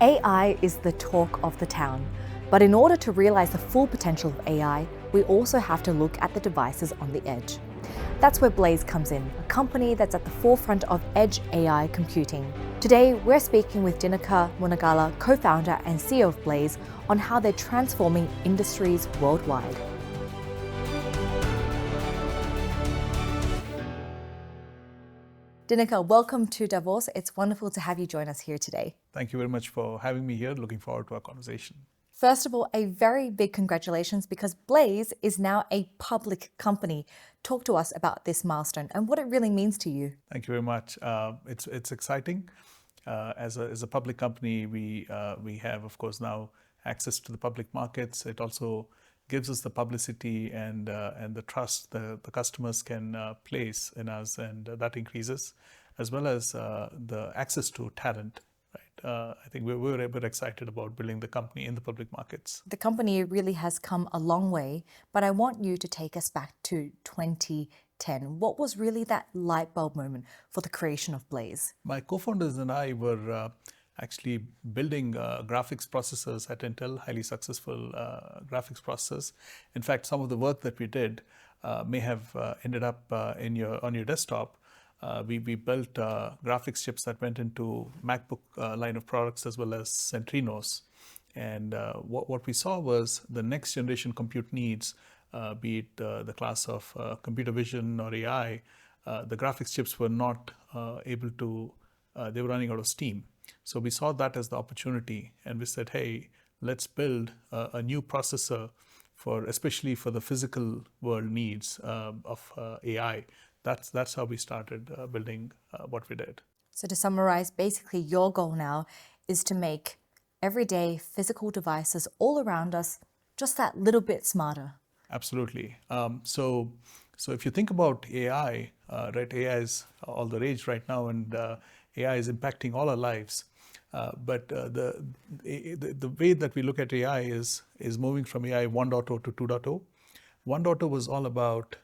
AI is the talk of the town, but in order to realize the full potential of AI, we also have to look at the devices on the edge. That's where Blaize comes in, a company that's at the forefront of edge AI computing. Today, we're speaking with Danica Monagala, co-founder and CEO of Blaize, on how they're transforming industries worldwide. Danica, welcome to Davos. It's wonderful to have you join us here today. Thank you very much for having me here. Looking forward to our conversation. First of all, a very big congratulations because Blaize is now a public company. Talk to us about this milestone and what it really means to you. Thank you very much. It's exciting. As a public company, we have, of course, now access to the public markets. It also gives us the publicity and the trust the customers can place in us, and that increases, as well as the access to talent. Right? I think we're a bit excited about building the company in the public markets. The company really has come a long way, but I want you to take us back to 2010. What was really that light bulb moment for the creation of Blaize? My co-founders and I were actually building graphics processors at Intel, highly successful graphics processors. In fact, some of the work that we did may have ended up on your desktop. We built graphics chips that went into MacBook line of products as well as Centrinos. And what we saw was the next generation compute needs, be it the class of computer vision or AI, the graphics chips were not able to, they were running out of steam. So we saw that as the opportunity, and we said, hey, let's build a new processor especially for the physical world needs of AI. That's how we started building what we did. So to summarize, basically your goal now is to make everyday physical devices all around us just that little bit smarter. Absolutely. So if you think about AI, right? AI is all the rage right now, and AI is impacting all our lives. But the way that we look at AI is moving from AI 1.0 to 2.0. 1.0 was all about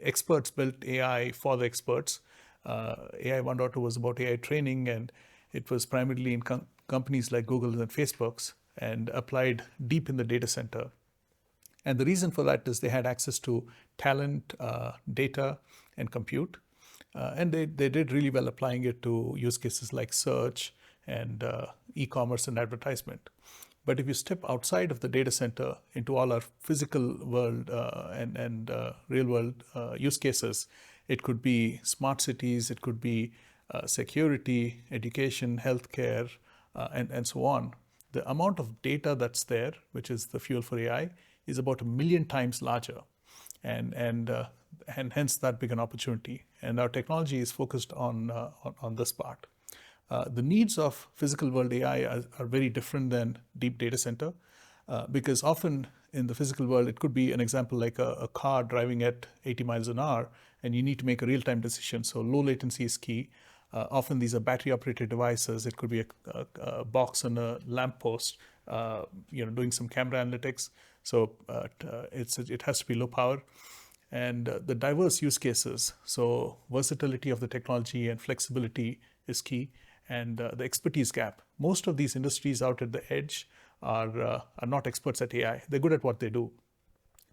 experts built AI for the experts. AI 1.0 was about AI training, and it was primarily in companies like Google and Facebook's, and applied deep in the data center. And the reason for that is they had access to talent, data, and compute. And they did really well applying it to use cases like search and e-commerce and advertisement. But if you step outside of the data center into all our physical world and real world use cases, it could be smart cities, it could be security, education, healthcare, and so on. The amount of data that's there, which is the fuel for AI, is about 1 million times larger. And hence that big an opportunity. And our technology is focused on this part. The needs of physical world AI are very different than deep data center, because often in the physical world, it could be an example like a car driving at 80 miles an hour, and you need to make a real-time decision. So low latency is key. Often these are battery-operated devices. It could be a box on a lamppost, doing some camera analytics. So it has to be low power. And the diverse use cases, so versatility of the technology and flexibility is key, and the expertise gap. Most of these industries out at the edge are not experts at AI. They're good at what they do,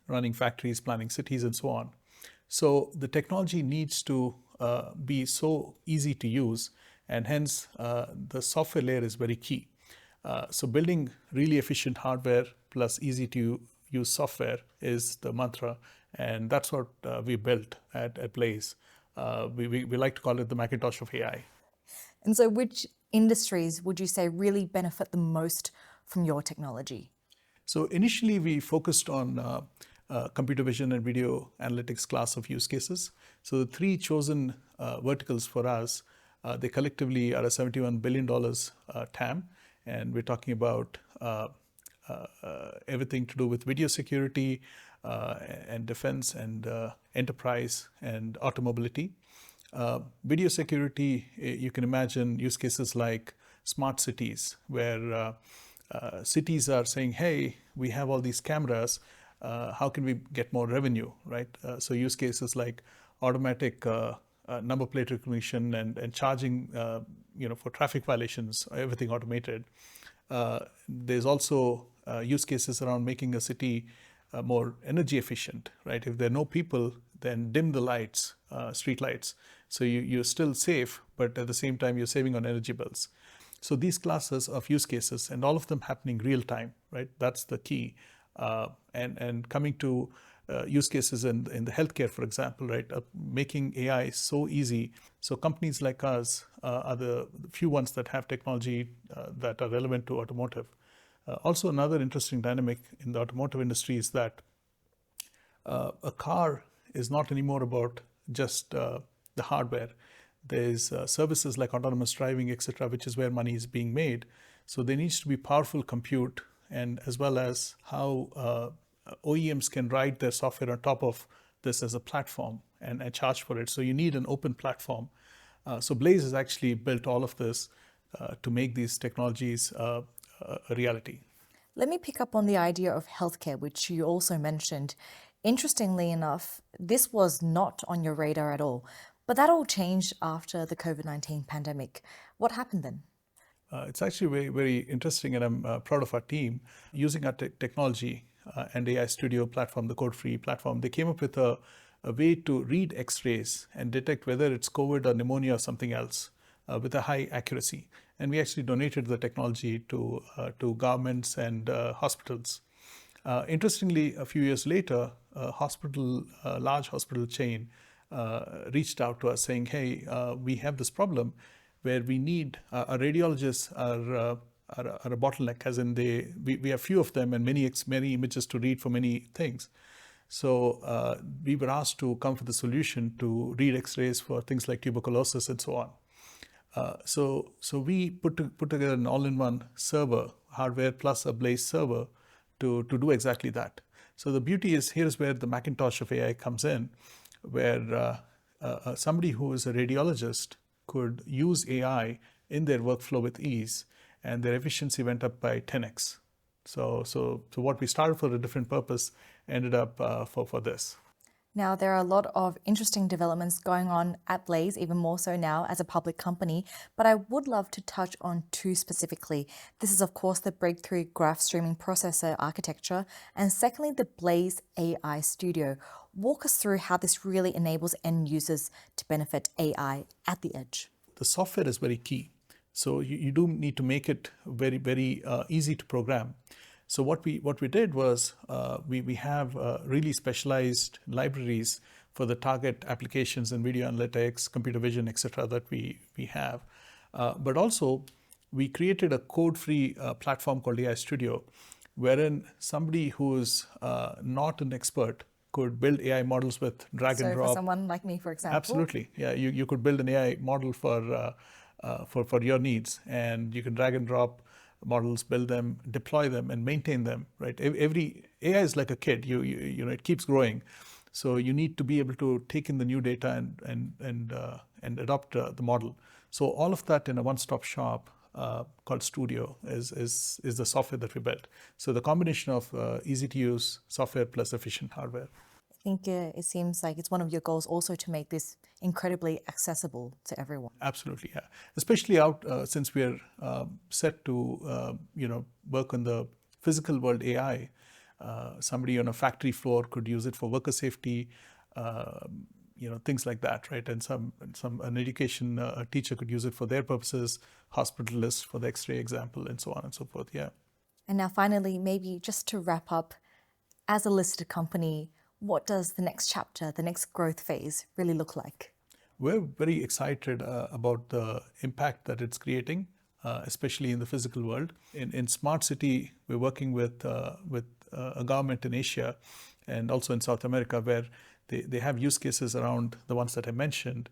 running factories, planning cities, and so on. So the technology needs to be so easy to use, and hence the software layer is very key. So building really efficient hardware plus easy to use software is the mantra. And that's what we built at Blaize. We like to call it the Macintosh of AI. And so which industries would you say really benefit the most from your technology? So initially we focused on computer vision and video analytics class of use cases. So the three chosen verticals for us, they collectively are a $71 billion TAM. And we're talking about everything to do with video security, and defense and enterprise and automobility. Video security, you can imagine use cases like smart cities, where cities are saying, hey, we have all these cameras, how can we get more revenue, right? So use cases like automatic number plate recognition and charging for traffic violations, everything automated. There's also use cases around making a city more energy efficient, right? If there are no people, then dim the lights, street lights. So you're still safe, but at the same time, you're saving on energy bills. So these classes of use cases, and all of them happening real time, right? That's the key. And coming to use cases in the healthcare, for example, right? Making AI so easy. So companies like us are the few ones that have technology that are relevant to automotive. Also, another interesting dynamic in the automotive industry is that a car is not anymore about just the hardware. There's services like autonomous driving, etc., which is where money is being made. So there needs to be powerful compute, and as well as how OEMs can write their software on top of this as a platform and charge for it. So you need an open platform. So Blaize has actually built all of this to make these technologies a reality. Let me pick up on the idea of healthcare, which you also mentioned. Interestingly enough, this was not on your radar at all, but that all changed after the COVID-19 pandemic. What happened then? It's actually very, very interesting, and I'm proud of our team. Using our technology and AI Studio platform, the code-free platform, they came up with a way to read X-rays and detect whether it's COVID or pneumonia or something else with a high accuracy. And we actually donated the technology to governments and hospitals. Interestingly, a few years later, a large hospital chain reached out to us saying, hey, we have this problem where we need, our radiologists are a bottleneck, as in we have few of them and many images to read for many things. So we were asked to come with a solution to read X-rays for things like tuberculosis and so on. So we put together an all-in-one server, hardware plus a Blaize server to do exactly that. So the beauty is, here's where the Macintosh of AI comes in, where somebody who is a radiologist could use AI in their workflow with ease, and their efficiency went up by 10x. So what we started for a different purpose ended up for this. Now, there are a lot of interesting developments going on at Blaize, even more so now as a public company, but I would love to touch on two specifically. This is, of course, the breakthrough graph streaming processor architecture, and secondly, the Blaize AI Studio. Walk us through how this really enables end users to benefit AI at the edge. The software is very key. So you do need to make it very, very easy to program. So what we did was we have really specialized libraries for the target applications in video analytics, computer vision, etc. that we have. But also we created a code-free platform called AI Studio, wherein somebody who is not an expert could build AI models with drag and drop. So for someone like me, for example? Absolutely. Yeah, you could build an AI model for your needs, and you can drag and drop models, build them, deploy them, and maintain them. Right? Every AI is like a kid. You know, it keeps growing, so you need to be able to take in the new data and adopt the model. So all of that in a one-stop shop called Studio is the software that we built. So the combination of easy-to-use software plus efficient hardware. I think it seems like it's one of your goals also to make this incredibly accessible to everyone. Absolutely, yeah. Especially since we're set to work on the physical world AI. Somebody on a factory floor could use it for worker safety, things like that, right? And an education teacher could use it for their purposes, hospitalists for the X-ray example, and so on and so forth. Yeah. And now, finally, maybe just to wrap up, as a listed company, what does the next chapter, the next growth phase really look like? We're very excited about the impact that it's creating, especially in the physical world. In Smart City, we're working with a government in Asia and also in South America, where they have use cases around the ones that I mentioned.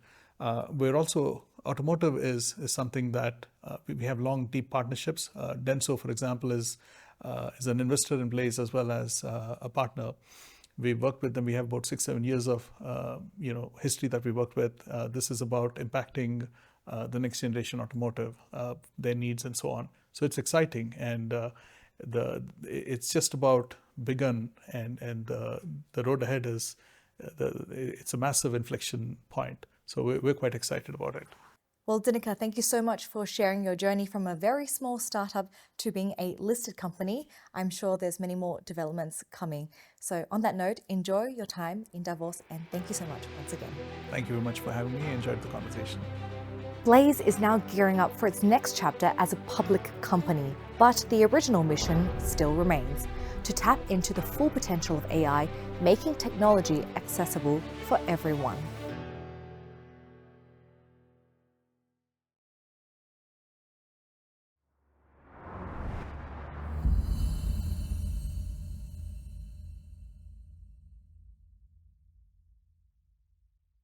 We're also, automotive is something that we have long, deep partnerships. Denso, for example, is an investor in Blaize as well as a partner. We've worked with them. We have about 6-7 years of history that we worked with. This is about impacting the next generation automotive, their needs and so on. So it's exciting, and it's just about begun, and the road ahead it's a massive inflection point. So we're quite excited about it. Well, Danica, thank you so much for sharing your journey from a very small startup to being a listed company. I'm sure there's many more developments coming. So on that note, enjoy your time in Davos, and thank you so much once again. Thank you very much for having me. I enjoyed the conversation. Blaize is now gearing up for its next chapter as a public company, but the original mission still remains: to tap into the full potential of AI, making technology accessible for everyone.